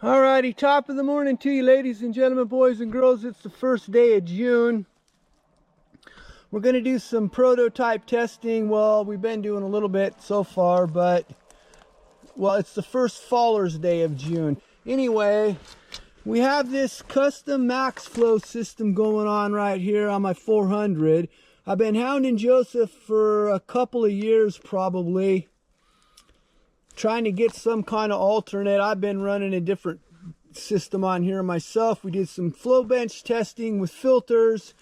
Alrighty, top of the morning to you, ladies and gentlemen, boys and girls. It's the first day of June. We're going to do some prototype testing. Well, we've been doing a little bit so far, but, well, it's the first Faller's Day of June. Anyway, we have this custom max flow system going on right here on my 400. I've been hounding Joseph for a couple of years probably, trying to get some kind of alternate. I've been running a different system on here myself. We did some flow bench testing with filters,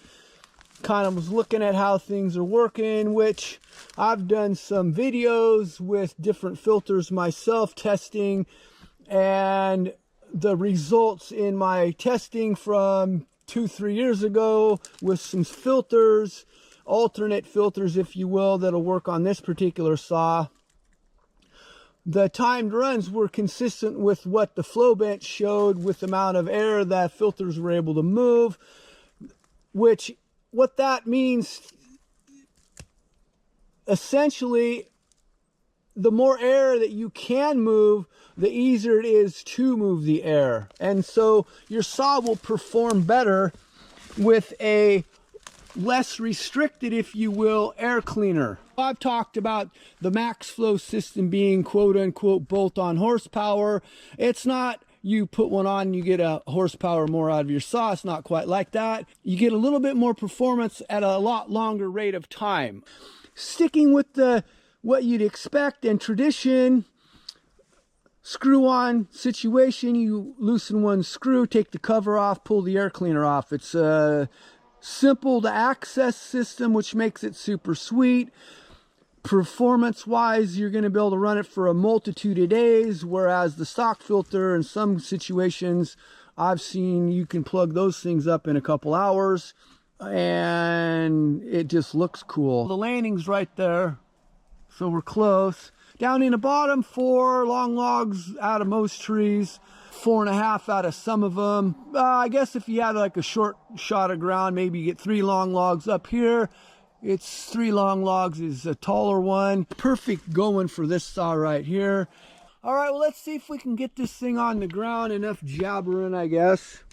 kind of was looking at how things are working, which I've done some videos with different filters myself testing, and the results in my testing from 2-3 years ago with some filters, alternate filters if you will, that'll work on this particular saw. The timed runs were consistent with what the flow bench showed with the amount of air that filters were able to move, which what that means, essentially, the more air that you can move, the easier it is to move the air. And so your saw will perform better with a less restricted, if you will, air cleaner. I've talked about the max flow system being quote unquote bolt-on horsepower. It's not you put one on and you get a horsepower more out of your saw. It's not quite like that. You get a little bit more performance at a lot longer rate of time. Sticking with the what you'd expect and tradition, screw on situation, you loosen one screw, take the cover off, pull the air cleaner off. It's a simple to access system, which makes it super sweet. Performance wise, you're going to be able to run it for a multitude of days, whereas the stock filter in some situations I've seen you can plug those things up in a couple hours and it just looks cool. The landing's right there, so we're close. Down in the bottom, 4 long logs out of most trees, 4.5 out of some of them. I guess if you had like a short shot of ground, maybe you get 3 long logs up here. It's 3 long logs is a taller one. Perfect going for this saw right here. All right, well, let's see if we can get this thing on the ground. Enough jabbering, I guess.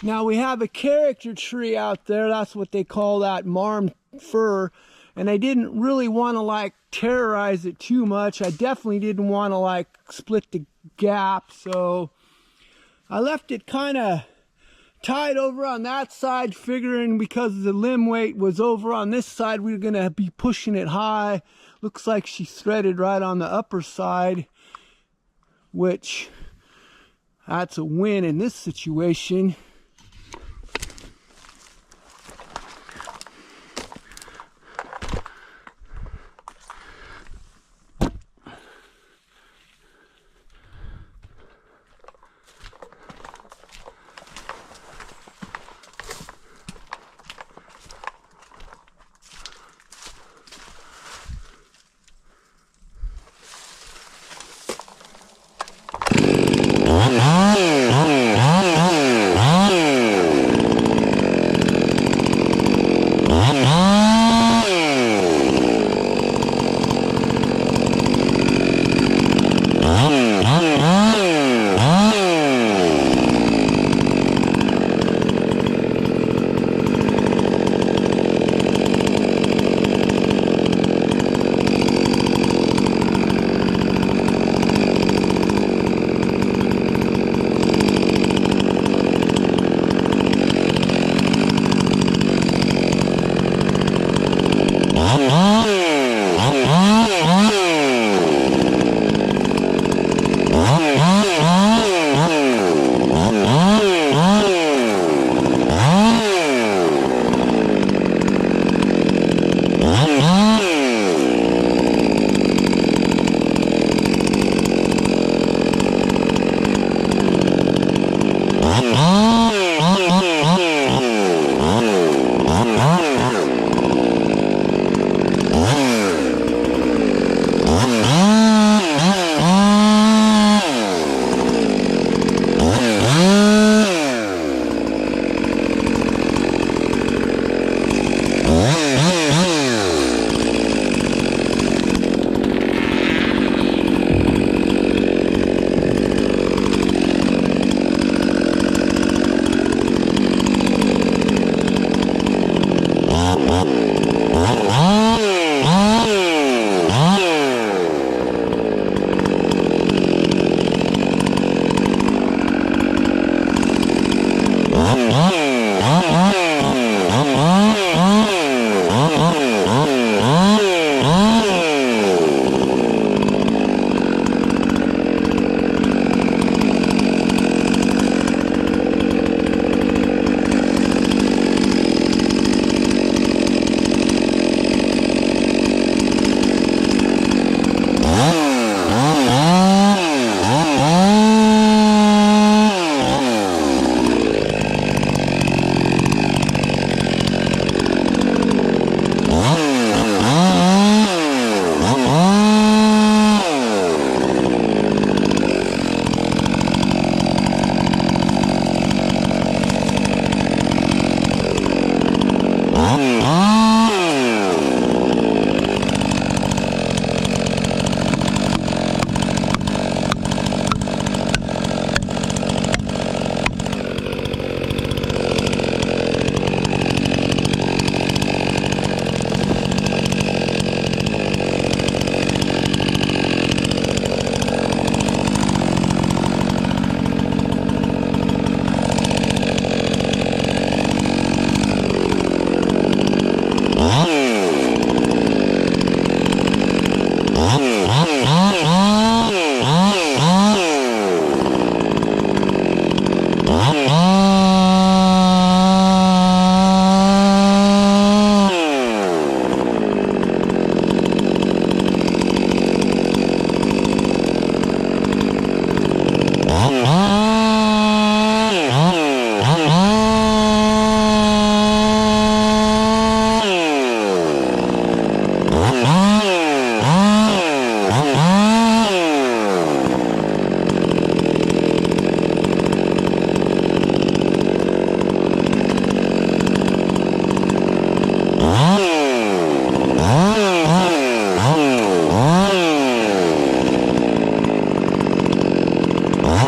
Now we have a character tree out there. That's what they call that marm fir. And I didn't really want to like terrorize it too much. I definitely didn't want to like split the gap. So I left it kind of tied over on that side, figuring because the limb weight was over on this side, we were going to be pushing it high. Looks like she threaded right on the upper side, which that's a win in this situation.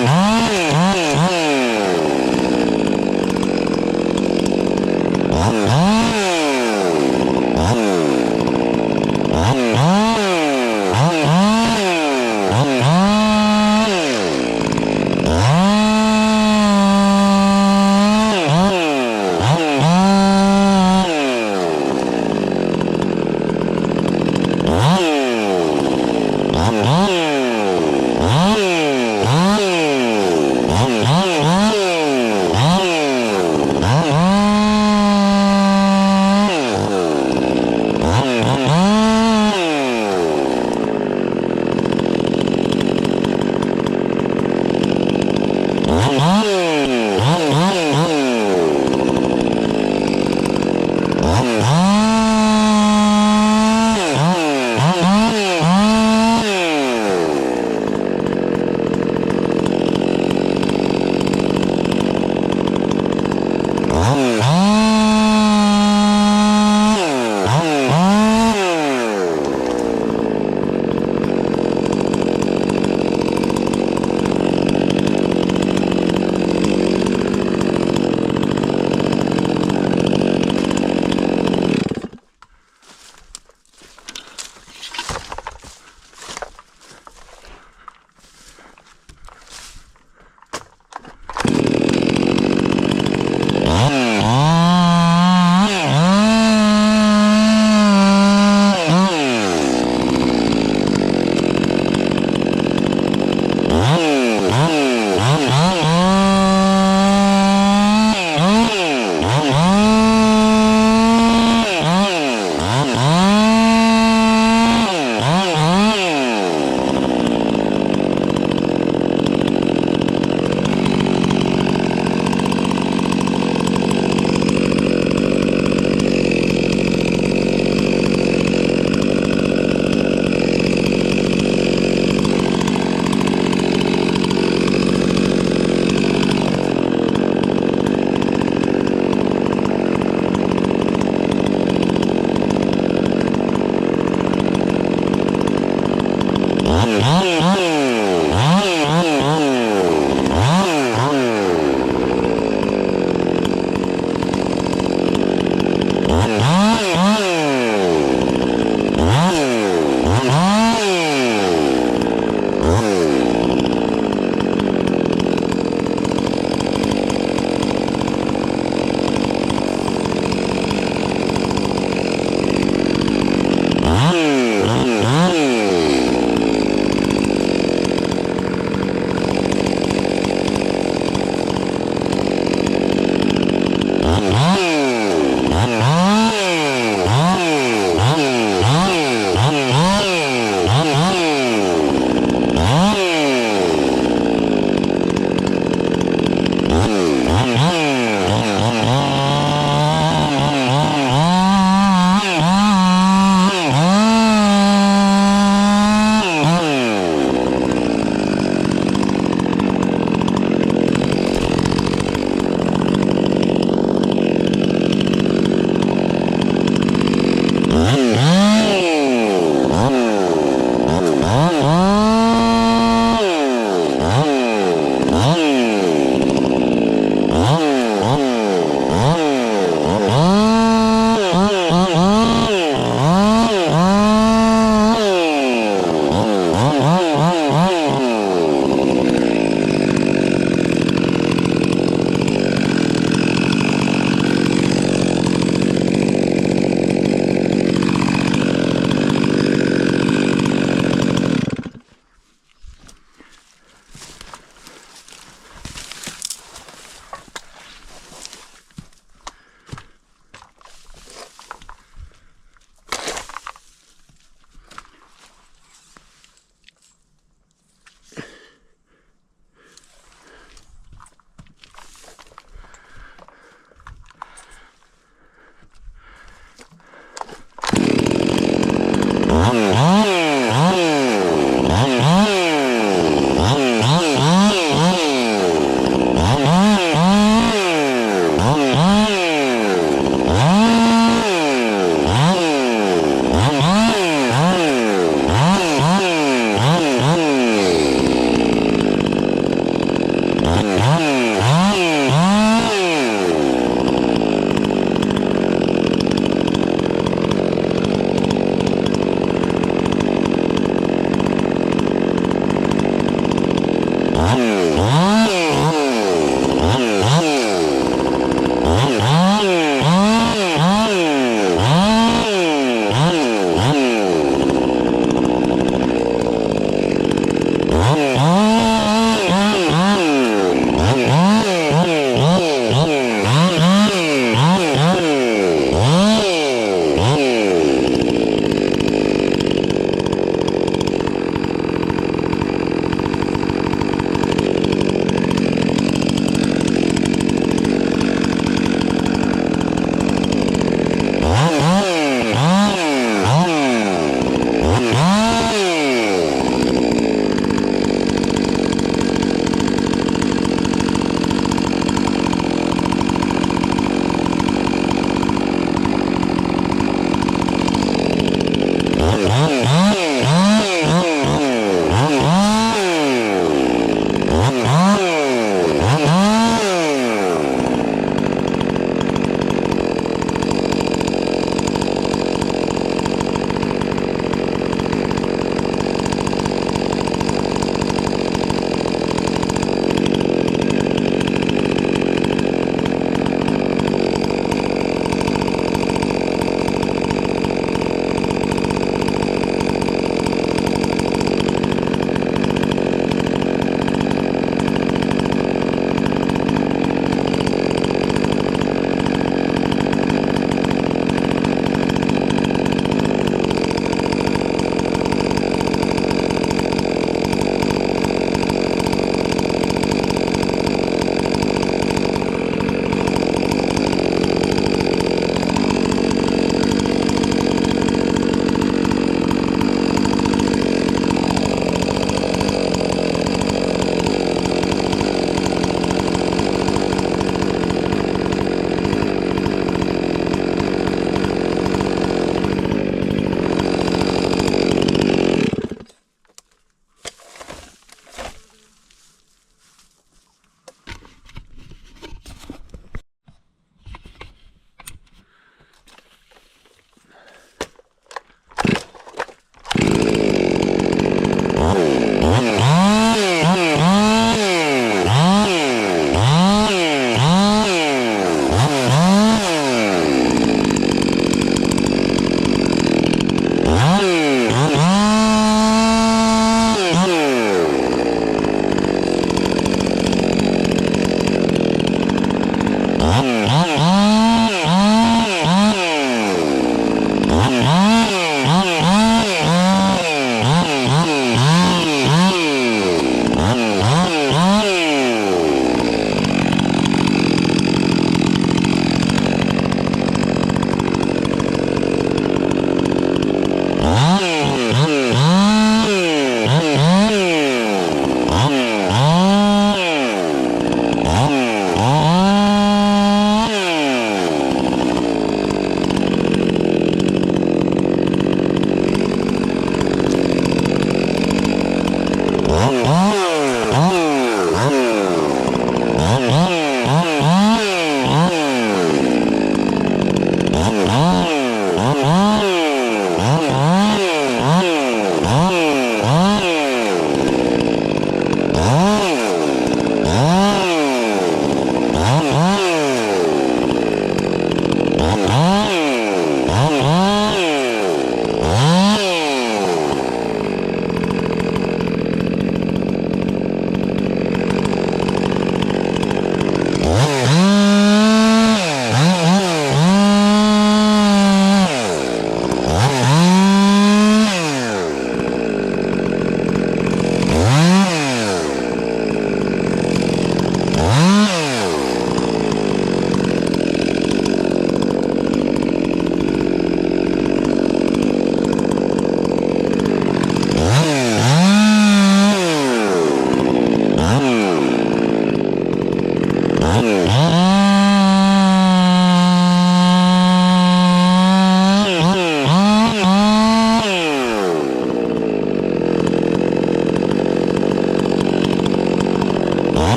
Oh,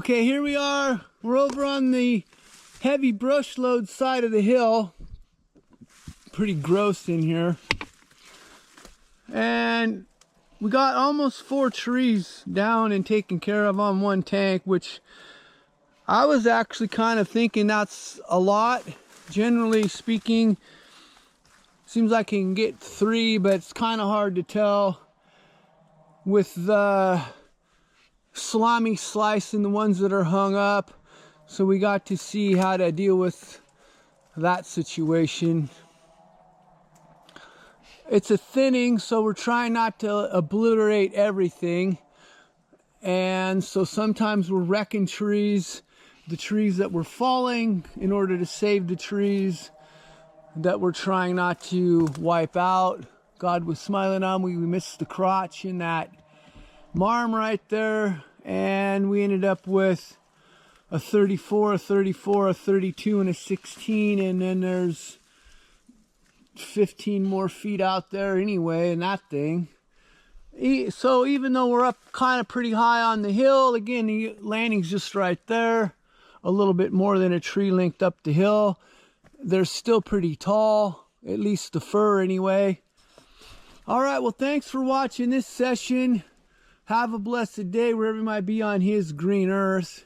Okay, here we are. We're over on the heavy brush load side of the hill. Pretty gross in here. And we got almost 4 trees down and taken care of on one tank, which I was actually kind of thinking that's a lot. Generally speaking, seems like I can get 3, but it's kind of hard to tell with the salami slice and the ones that are hung up. So we got to see how to deal with that situation. It's a thinning, so we're trying not to obliterate everything. And so sometimes we're wrecking trees, the trees that were falling, in order to save the trees that we're trying not to wipe out. God was smiling on me. We missed the crotch in that marm right there, and we ended up with a 34, a 34, a 32, and a 16, and then there's 15 more feet out there anyway in that thing. So even though we're up kind of pretty high on the hill, again, the landing's just right there. a little bit more than a tree length up the hill. They're still pretty tall, at least the fir anyway. All right, well, thanks for watching this session. Have a blessed day wherever you might be on his green earth.